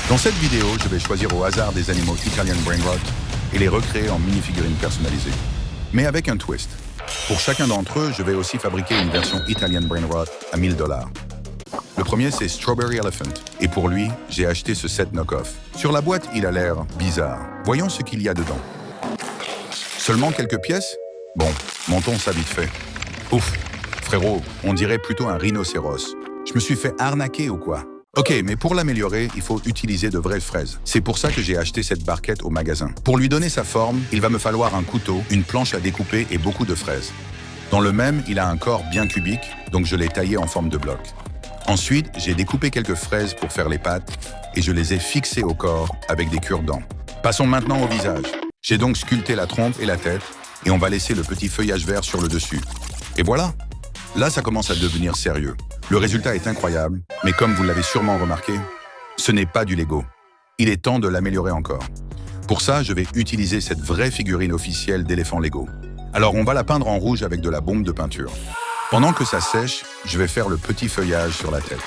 Dans cette vidéo, je vais choisir au hasard des animaux Italian Brainrot et les recréer en mini-figurines personnalisées. Mais avec un twist. Pour chacun d'entre eux, je vais aussi fabriquer une version Italian Brainrot à 1000 $. Le premier, c'est Strawberry Elephant. Et pour lui, j'ai acheté ce set knock-off. Sur la boîte, il a l'air bizarre. Voyons ce qu'il y a dedans. Seulement quelques pièces? Bon, montons ça vite fait. Ouf, frérot, on dirait plutôt un rhinocéros. Je me suis fait arnaquer ou quoi? Ok, mais pour l'améliorer, il faut utiliser de vraies fraises. C'est pour ça que j'ai acheté cette barquette au magasin. Pour lui donner sa forme, il va me falloir un couteau, une planche à découper et beaucoup de fraises. Dans le même, il a un corps bien cubique, donc je l'ai taillé en forme de bloc. Ensuite, j'ai découpé quelques fraises pour faire les pattes et je les ai fixées au corps avec des cure-dents. Passons maintenant au visage. J'ai donc sculpté la trompe et la tête et on va laisser le petit feuillage vert sur le dessus. Et voilà! Là, ça commence à devenir sérieux. Le résultat est incroyable, mais comme vous l'avez sûrement remarqué, ce n'est pas du Lego. Il est temps de l'améliorer encore. Pour ça, je vais utiliser cette vraie figurine officielle d'éléphant Lego. Alors, on va la peindre en rouge avec de la bombe de peinture. Pendant que ça sèche, je vais faire le petit feuillage sur la tête.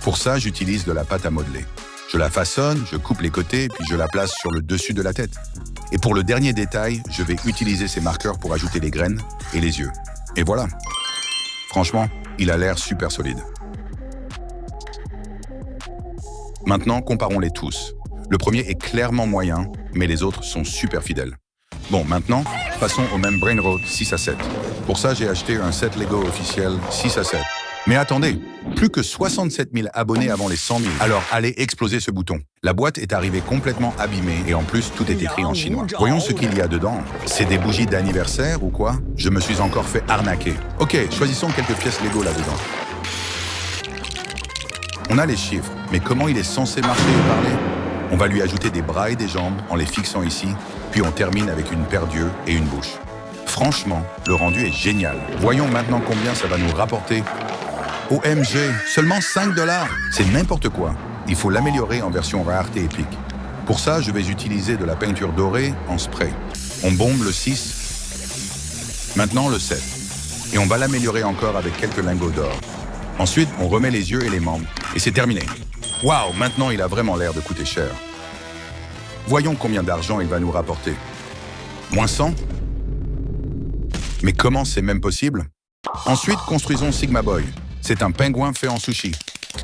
Pour ça, j'utilise de la pâte à modeler. Je la façonne, je coupe les côtés, puis je la place sur le dessus de la tête. Et pour le dernier détail, je vais utiliser ces marqueurs pour ajouter les graines et les yeux. Et voilà. Franchement, il a l'air super solide. Maintenant, comparons-les tous. Le premier est clairement moyen, mais les autres sont super fidèles. Bon, maintenant, passons au même Brainrot 6 à 7. Pour ça, j'ai acheté un set Lego officiel 6 à 7. Mais attendez, plus que 67 000 abonnés avant les 100 000. Alors, allez exploser ce bouton. La boîte est arrivée complètement abîmée et en plus, tout est écrit en chinois. Voyons ce qu'il y a dedans. C'est des bougies d'anniversaire ou quoi? Je me suis encore fait arnaquer. Ok, choisissons quelques pièces Lego là-dedans. On a les chiffres, mais comment il est censé marcher et parler? On va lui ajouter des bras et des jambes en les fixant ici, puis on termine avec une paire d'yeux et une bouche. Franchement, le rendu est génial. Voyons maintenant combien ça va nous rapporter. OMG, seulement 5 $. C'est n'importe quoi. Il faut l'améliorer en version rareté épique. Pour ça, je vais utiliser de la peinture dorée en spray. On bombe le 6, maintenant le 7. Et on va l'améliorer encore avec quelques lingots d'or. Ensuite, on remet les yeux et les membres. Et c'est terminé. Waouh, maintenant il a vraiment l'air de coûter cher. Voyons combien d'argent il va nous rapporter. Moins 100? Mais comment c'est même possible? Ensuite, construisons Sigma Boy. C'est un pingouin fait en sushi.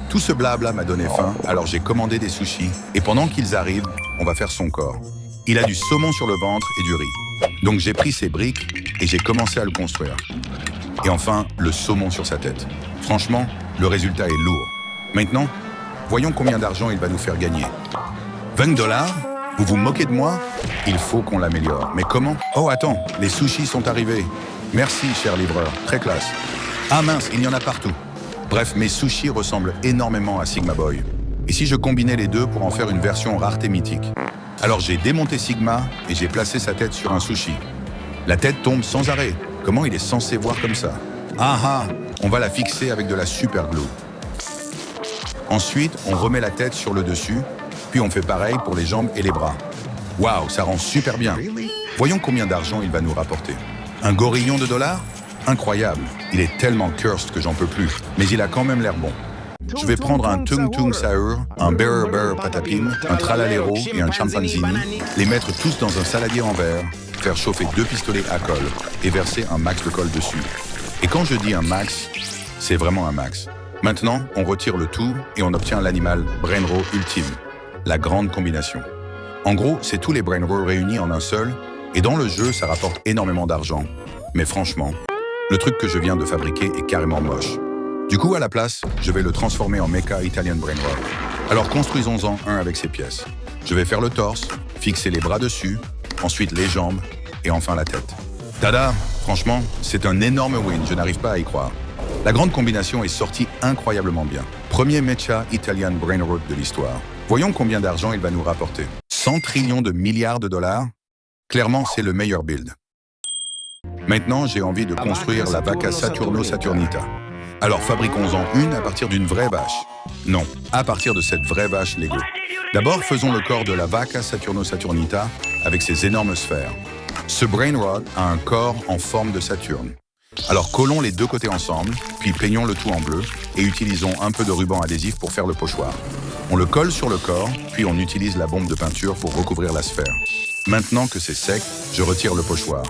Tout ce blabla m'a donné faim, alors j'ai commandé des sushis. Et pendant qu'ils arrivent, on va faire son corps. Il a du saumon sur le ventre et du riz. Donc j'ai pris ces briques et j'ai commencé à le construire. Et enfin, le saumon sur sa tête. Franchement, le résultat est lourd. Maintenant, voyons combien d'argent il va nous faire gagner. 20 $? Vous vous moquez de moi? Il faut qu'on l'améliore. Mais comment? Oh, attends, les sushis sont arrivés. Merci, cher livreur, très classe. Ah mince, il y en a partout. Bref, mes sushis ressemblent énormément à Sigma Boy. Et si je combinais les deux pour en faire une version rareté mythique? Alors j'ai démonté Sigma et j'ai placé sa tête sur un sushi. La tête tombe sans arrêt. Comment il est censé voir comme ça? Ah ah, on va la fixer avec de la super glue. Ensuite, on remet la tête sur le dessus, puis on fait pareil pour les jambes et les bras. Waouh, ça rend super bien. Voyons combien d'argent il va nous rapporter. Un gorillon de $? Incroyable. Il est tellement cursed que j'en peux plus, mais il a quand même l'air bon. Je vais prendre un Tung Tung Sahur, un Bear Bear Patapim, un Tralalero et un Chimpanzini, les mettre tous dans un saladier en verre, faire chauffer 2 pistolets à colle et verser un max de colle dessus. Et quand je dis un max, c'est vraiment un max. Maintenant, on retire le tout et on obtient l'animal Brainrot ultime, la grande combinaison. En gros, c'est tous les Brainrots réunis en un seul, et dans le jeu, ça rapporte énormément d'argent. Mais franchement, le truc que je viens de fabriquer est carrément moche. Du coup, à la place, je vais le transformer en Mecha Italian Brainrot. Alors construisons-en un avec ces pièces. Je vais faire le torse, fixer les bras dessus, ensuite les jambes, et enfin la tête. Tada! Franchement, c'est un énorme win, je n'arrive pas à y croire. La grande combinaison est sortie incroyablement bien. Premier Mecha Italian Brainrot de l'histoire. Voyons combien d'argent il va nous rapporter. 100 trillions de milliards de $? Clairement, c'est le meilleur build. Maintenant, j'ai envie de construire la Vaca Saturno Saturnita. Alors fabriquons-en une à partir d'une vraie vache. Non, à partir de cette vraie vache Lego. D'abord, faisons le corps de la Vaca Saturno Saturnita avec ses énormes sphères. Ce Brainrot a un corps en forme de Saturne. Alors collons les deux côtés ensemble, puis peignons le tout en bleu et utilisons un peu de ruban adhésif pour faire le pochoir. On le colle sur le corps, puis on utilise la bombe de peinture pour recouvrir la sphère. Maintenant que c'est sec, je retire le pochoir.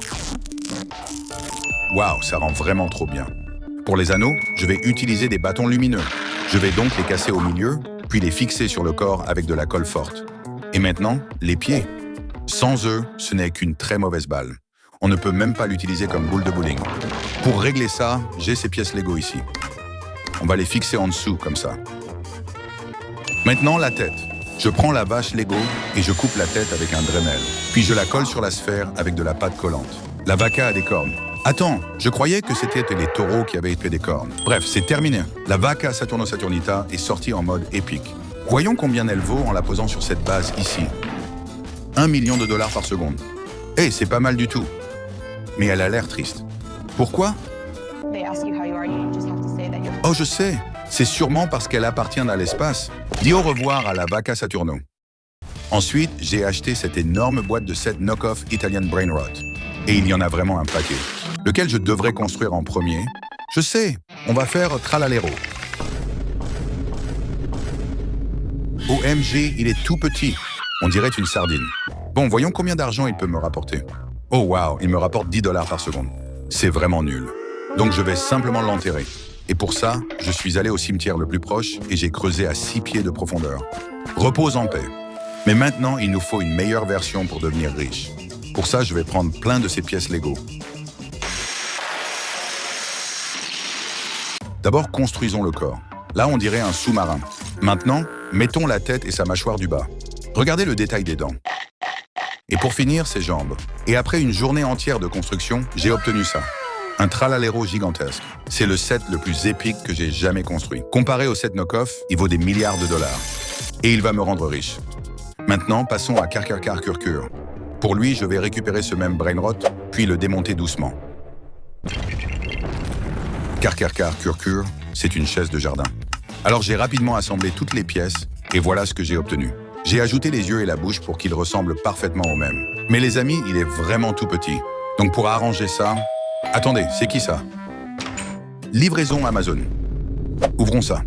Waouh, ça rend vraiment trop bien. Pour les anneaux, je vais utiliser des bâtons lumineux. Je vais donc les casser au milieu, puis les fixer sur le corps avec de la colle forte. Et maintenant, les pieds. Sans eux, ce n'est qu'une très mauvaise balle. On ne peut même pas l'utiliser comme boule de bowling. Pour régler ça, j'ai ces pièces Lego ici. On va les fixer en dessous, comme ça. Maintenant, la tête. Je prends la vache Lego et je coupe la tête avec un Dremel. Puis je la colle sur la sphère avec de la pâte collante. La vaca a des cornes. Attends, je croyais que c'était les taureaux qui avaient fait des cornes. Bref, c'est terminé. La vaca Saturno-Saturnita est sortie en mode épique. Voyons combien elle vaut en la posant sur cette base ici. 1 million de dollars par seconde. Eh, c'est pas mal du tout. Mais elle a l'air triste. Pourquoi? Oh, je sais. C'est sûrement parce qu'elle appartient à l'espace. Dis au revoir à la vaca Saturno. Ensuite, j'ai acheté cette énorme boîte de 7 knock-off Italian Brainrot. Et il y en a vraiment un paquet. Lequel je devrais construire en premier? Je sais, on va faire Tralalero. OMG, il est tout petit. On dirait une sardine. Bon, voyons combien d'argent il peut me rapporter. Oh wow, il me rapporte 10 dollars par seconde. C'est vraiment nul. Donc je vais simplement l'enterrer. Et pour ça, je suis allé au cimetière le plus proche et j'ai creusé à 6 pieds de profondeur. Repose en paix. Mais maintenant, il nous faut une meilleure version pour devenir riche. Pour ça, je vais prendre plein de ces pièces Lego. D'abord, construisons le corps. Là, on dirait un sous-marin. Maintenant, mettons la tête et sa mâchoire du bas. Regardez le détail des dents. Et pour finir, ses jambes. Et après une journée entière de construction, j'ai obtenu ça. Un Tralalero gigantesque. C'est le set le plus épique que j'ai jamais construit. Comparé au set knock-off, il vaut des milliards de dollars. Et il va me rendre riche. Maintenant, passons à Karkarkar-Kurkur. Pour lui, je vais récupérer ce même Brainrot, puis le démonter doucement. Karkarkar-Kurkur, c'est une chaise de jardin. Alors j'ai rapidement assemblé toutes les pièces, et voilà ce que j'ai obtenu. J'ai ajouté les yeux et la bouche pour qu'ils ressemblent parfaitement aux mêmes. Mais les amis, il est vraiment tout petit. Donc pour arranger ça... Attendez, c'est qui ça? Livraison Amazon. Ouvrons ça.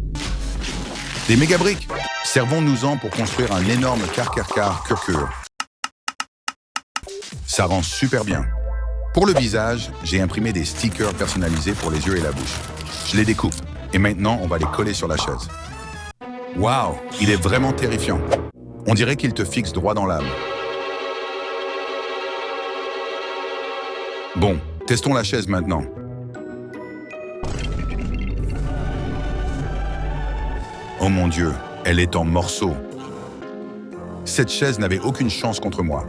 Des méga-briques. Servons-nous-en pour construire un énorme Karkarkar-Kurkur. Ça rend super bien. Pour le visage, j'ai imprimé des stickers personnalisés pour les yeux et la bouche. Je les découpe. Et maintenant, on va les coller sur la chaise. Waouh, il est vraiment terrifiant. On dirait qu'il te fixe droit dans l'âme. Bon, testons la chaise maintenant. Oh mon Dieu, elle est en morceaux. Cette chaise n'avait aucune chance contre moi.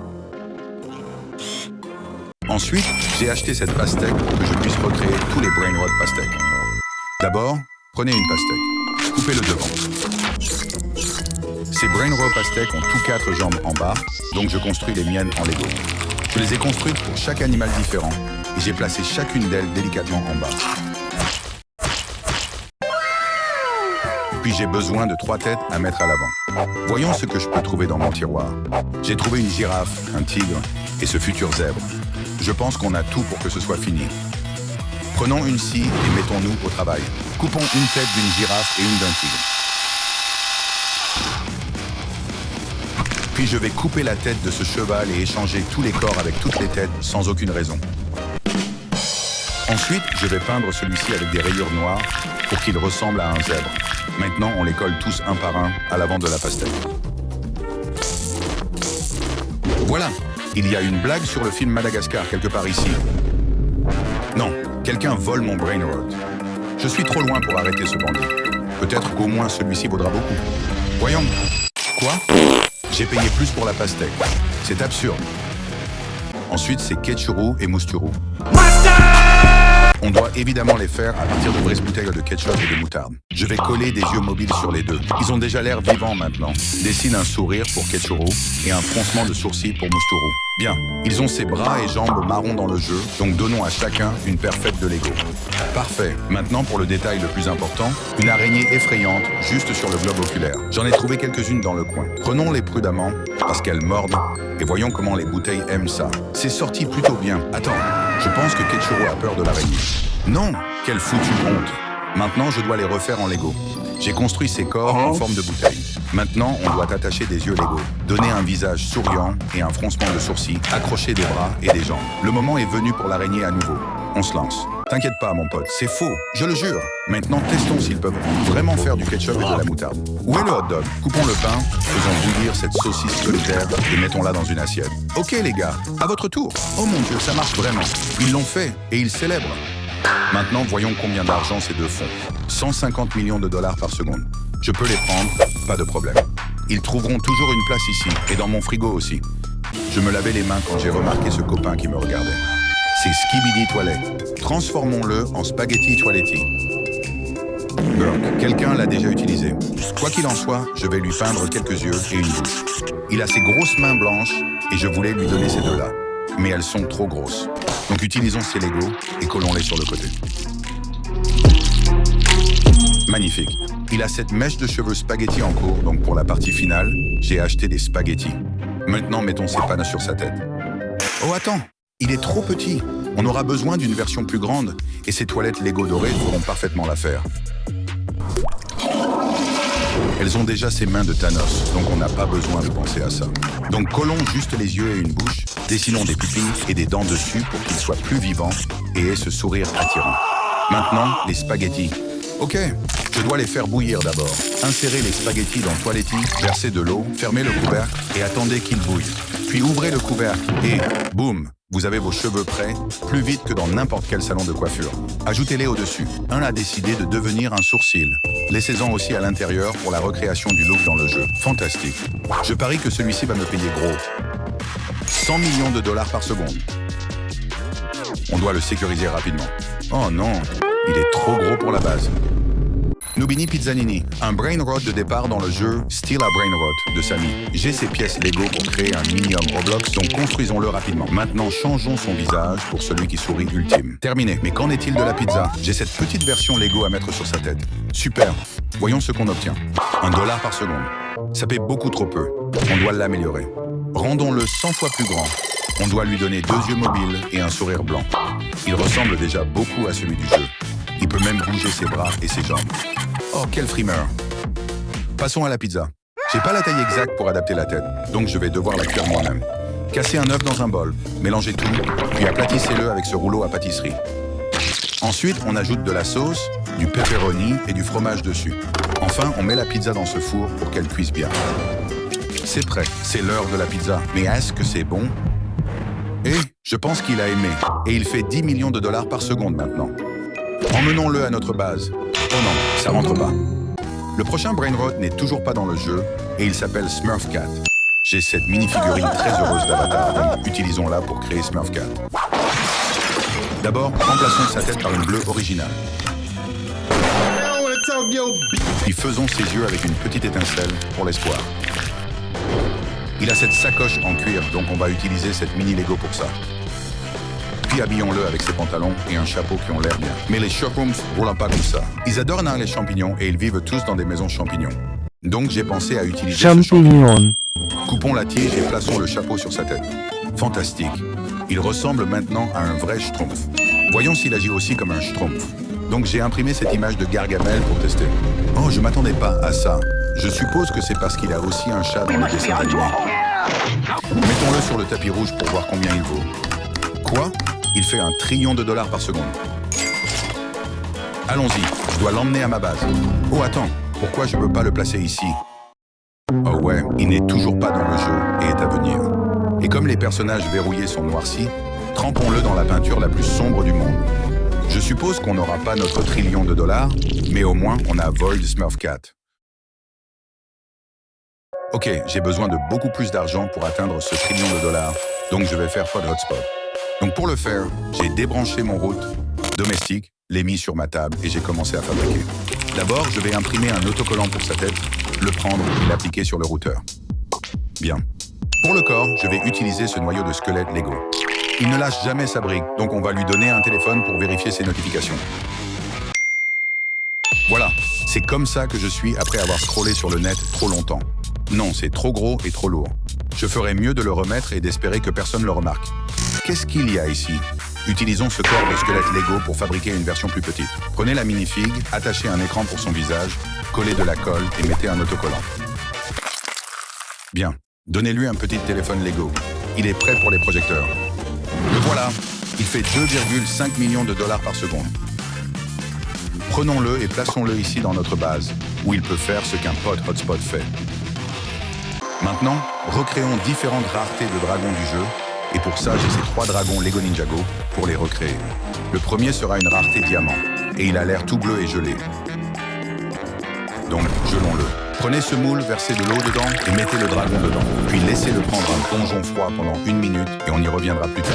Ensuite, j'ai acheté cette pastèque pour que je puisse recréer tous les Brainrot pastèques. D'abord, prenez une pastèque. Coupez le devant. Ces Brainrot pastèques ont tous 4 jambes en bas, donc je construis les miennes en Lego. Je les ai construites pour chaque animal différent et j'ai placé chacune d'elles délicatement en bas. Puis j'ai besoin de 3 têtes à mettre à l'avant. Voyons ce que je peux trouver dans mon tiroir. J'ai trouvé une girafe, un tigre et ce futur zèbre. Je pense qu'on a tout pour que ce soit fini. Prenons une scie et mettons-nous au travail. Coupons une tête d'une girafe et une d'un tigre. Puis je vais couper la tête de ce cheval et échanger tous les corps avec toutes les têtes sans aucune raison. Ensuite, je vais peindre celui-ci avec des rayures noires pour qu'il ressemble à un zèbre. Maintenant, on les colle tous un par un à l'avant de la pastèque. Voilà, il y a une blague sur le film Madagascar quelque part ici. Non, quelqu'un vole mon Brainrot. Je suis trop loin pour arrêter ce bandit. Peut-être qu'au moins celui-ci vaudra beaucoup. Voyons. Quoi? J'ai payé plus pour la pastèque. C'est absurde. Ensuite, c'est Ketchuru et Mousturu. On doit évidemment les faire à partir de vraies bouteilles de ketchup et de moutarde. Je vais coller des yeux mobiles sur les deux. Ils ont déjà l'air vivants maintenant. Dessine un sourire pour Ketchuru et un froncement de sourcils pour Mousturu. Bien, ils ont ses bras et jambes marrons dans le jeu, donc donnons à chacun une paire faite de Lego. Parfait. Maintenant pour le détail le plus important, une araignée effrayante juste sur le globe oculaire. J'en ai trouvé quelques-unes dans le coin. Prenons-les prudemment, parce qu'elles mordent, et voyons comment les bouteilles aiment ça. C'est sorti plutôt bien. Attends, je pense que Ketchuru a peur de l'araignée. Non, quelle foutue honte. Maintenant, je dois les refaire en Lego. J'ai construit ces corps en forme de bouteille. Maintenant, on doit attacher des yeux Lego, donner un visage souriant et un froncement de sourcils, accrocher des bras et des jambes. Le moment est venu pour l'araignée à nouveau. On se lance. T'inquiète pas, mon pote, c'est faux, je le jure. Maintenant, testons s'ils peuvent vraiment faire du ketchup et de la moutarde. Où est le hot dog? Coupons le pain, faisons bouillir cette saucisse solitaire et mettons-la dans une assiette. Ok les gars, à votre tour. Oh mon Dieu, ça marche vraiment. Ils l'ont fait et ils célèbrent. Maintenant, voyons combien d'argent ces deux font. 150 millions de dollars par seconde. Je peux les prendre, pas de problème. Ils trouveront toujours une place ici, et dans mon frigo aussi. Je me lavais les mains quand j'ai remarqué ce copain qui me regardait. C'est Skibidi Toilette. Transformons-le en spaghetti toiletti. Burke, quelqu'un l'a déjà utilisé. Quoi qu'il en soit, je vais lui peindre quelques yeux et une bouche. Il a ses grosses mains blanches, et je voulais lui donner ces deux-là. Mais elles sont trop grosses. Donc utilisons ces Legos et collons-les sur le côté. Magnifique. Il a cette mèche de cheveux spaghetti en cours, donc pour la partie finale, j'ai acheté des spaghettis. Maintenant, mettons ces panneaux sur sa tête. Oh attends, il est trop petit. On aura besoin d'une version plus grande, et ces toilettes Lego dorées feront parfaitement l'affaire. Elles ont déjà ses mains de Thanos, donc on n'a pas besoin de penser à ça. Donc collons juste les yeux et une bouche, dessinons des pupilles et des dents dessus pour qu'ils soient plus vivants et aient ce sourire attirant. Maintenant, les spaghettis. Ok, je dois les faire bouillir d'abord. Insérez les spaghettis dans toiletti, versez de l'eau, fermez le couvercle et attendez qu'ils bouillent. Puis ouvrez le couvercle et boum, vous avez vos cheveux prêts, plus vite que dans n'importe quel salon de coiffure. Ajoutez-les au-dessus. Un a décidé de devenir un sourcil. Laissez-en aussi à l'intérieur pour la recréation du look dans le jeu. Fantastique. Je parie que celui-ci va me payer gros. 100 millions de dollars par seconde. On doit le sécuriser rapidement. Oh non, il est trop gros pour la base. Nubini Pizzanini, un brain rot de départ dans le jeu Still a Brain Rot de Samy. J'ai ces pièces Lego pour créer un mini-homme Roblox, donc construisons-le rapidement. Maintenant, changeons son visage pour celui qui sourit ultime. Terminé. Mais qu'en est-il de la pizza? J'ai cette petite version Lego à mettre sur sa tête. Super. Voyons ce qu'on obtient. $1 par seconde. Ça fait beaucoup trop peu. On doit l'améliorer. Rendons-le 100 fois plus grand. On doit lui donner 2 yeux mobiles et un sourire blanc. Il ressemble déjà beaucoup à celui du jeu. Il peut même bouger ses bras et ses jambes. Oh, quel frimeur! Passons à la pizza. J'ai pas la taille exacte pour adapter la tête, donc je vais devoir la cuire moi-même. Cassez un œuf dans un bol, mélangez tout, puis aplatissez-le avec ce rouleau à pâtisserie. Ensuite, on ajoute de la sauce, du pepperoni et du fromage dessus. Enfin, on met la pizza dans ce four pour qu'elle cuise bien. C'est prêt, c'est l'heure de la pizza. Mais est-ce que c'est bon? Et je pense qu'il a aimé, et il fait 10 millions de dollars par seconde maintenant. Emmenons-le à notre base. Oh non, ça rentre pas. Le prochain Brainrot n'est toujours pas dans le jeu et il s'appelle Smurf Cat. J'ai cette mini-figurine très heureuse d'Avatar, donc utilisons-la pour créer Smurf Cat. D'abord, remplaçons sa tête par une bleue originale. Puis faisons ses yeux avec une petite étincelle pour l'espoir. Il a cette sacoche en cuir, donc on va utiliser cette mini Lego pour ça. Puis habillons-le avec ses pantalons et un chapeau qui ont l'air bien. Mais les Shrooms roulent pas comme ça. Ils adorent les champignons et ils vivent tous dans des maisons champignons. Donc j'ai pensé à utiliser ce champignon. Coupons la tige et plaçons le chapeau sur sa tête. Fantastique. Il ressemble maintenant à un vrai Schtroumpf. Voyons s'il agit aussi comme un Schtroumpf. Donc j'ai imprimé cette image de Gargamel pour tester. Oh, je m'attendais pas à ça. Je suppose que c'est parce qu'il a aussi un chat dans le dessin animé. Mettons-le sur le tapis rouge pour voir combien il vaut. Quoi? Il fait $1 trillion par seconde. Allons-y, je dois l'emmener à ma base. Oh attends, pourquoi je peux pas le placer ici? Oh ouais, il n'est toujours pas dans le jeu et est à venir. Et comme les personnages verrouillés sont noircis, trempons-le dans la peinture la plus sombre du monde. Je suppose qu'on n'aura pas notre $1 trillion, mais au moins on a Void Smurf Cat. Ok, j'ai besoin de beaucoup plus d'argent pour atteindre ce $1 trillion, donc je vais faire pas de hotspot. Donc pour le faire, j'ai débranché mon route domestique, l'ai mis sur ma table et j'ai commencé à fabriquer. D'abord, je vais imprimer un autocollant pour sa tête, le prendre et l'appliquer sur le routeur. Bien. Pour le corps, je vais utiliser ce noyau de squelette Lego. Il ne lâche jamais sa brique, donc on va lui donner un téléphone pour vérifier ses notifications. Voilà, c'est comme ça que je suis après avoir scrollé sur le net trop longtemps. Non, c'est trop gros et trop lourd. Je ferais mieux de le remettre et d'espérer que personne le remarque. Qu'est-ce qu'il y a ici? Utilisons ce corps de squelette Lego pour fabriquer une version plus petite. Prenez la minifig, attachez un écran pour son visage, collez de la colle et mettez un autocollant. Bien, donnez-lui un petit téléphone Lego. Il est prêt pour les projecteurs. Le voilà, il fait 2,5 millions de dollars par seconde. Prenons-le et plaçons-le ici dans notre base, où il peut faire ce qu'un pod hotspot fait. Maintenant, recréons différentes raretés de dragons du jeu, et pour ça, j'ai ces 3 dragons Lego Ninjago pour les recréer. Le premier sera une rareté diamant, et il a l'air tout bleu et gelé. Donc, gelons-le. Prenez ce moule, versez de l'eau dedans et mettez le dragon dedans. Puis laissez-le prendre un plongeon froid pendant 1 minute et on y reviendra plus tard.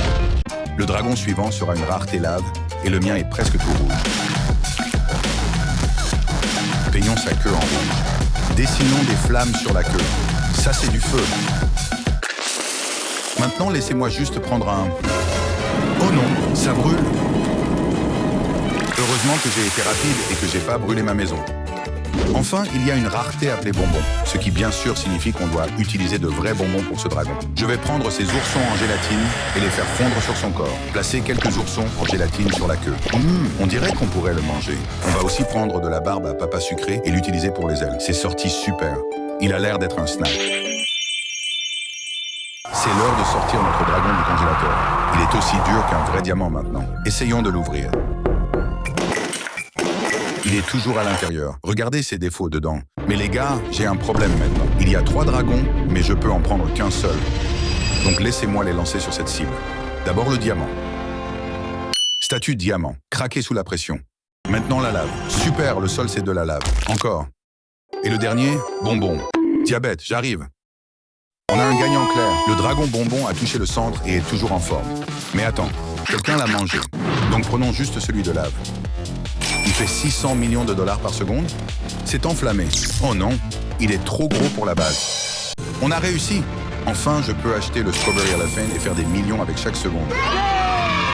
Le dragon suivant sera une rareté lave et le mien est presque tout rouge. Peignons sa queue en rouge. Dessinons des flammes sur la queue. Ça, c'est du feu. Maintenant, laissez-moi juste prendre un... Oh non, ça brûle. Heureusement que j'ai été rapide et que j'ai pas brûlé ma maison. Enfin, il y a une rareté appelée bonbon, ce qui bien sûr signifie qu'on doit utiliser de vrais bonbons pour ce dragon. Je vais prendre ces oursons en gélatine et les faire fondre sur son corps. Placer quelques oursons en gélatine sur la queue. On dirait qu'on pourrait le manger. On va aussi prendre de la barbe à papa sucré et l'utiliser pour les ailes. C'est sorti super. Il a l'air d'être un snack. C'est l'heure de sortir notre dragon du congélateur. Il est aussi dur qu'un vrai diamant maintenant. Essayons de l'ouvrir. Il est toujours à l'intérieur. Regardez ses défauts dedans. Mais les gars, j'ai un problème maintenant. Il y a 3 dragons, mais je peux en prendre qu'un seul. Donc laissez-moi les lancer sur cette cible. D'abord le diamant. Statue diamant, craqué sous la pression. Maintenant la lave. Super, le sol c'est de la lave. Encore. Et le dernier, bonbon. Diabète, j'arrive. On a un gagnant clair. Le dragon bonbon a touché le centre et est toujours en forme. Mais attends, quelqu'un l'a mangé. Donc prenons juste celui de lave. Il fait 600 millions de dollars par seconde. C'est enflammé. Oh non, il est trop gros pour la base. On a réussi. Enfin, je peux acheter le Strawberry Elephant et faire des millions avec chaque seconde.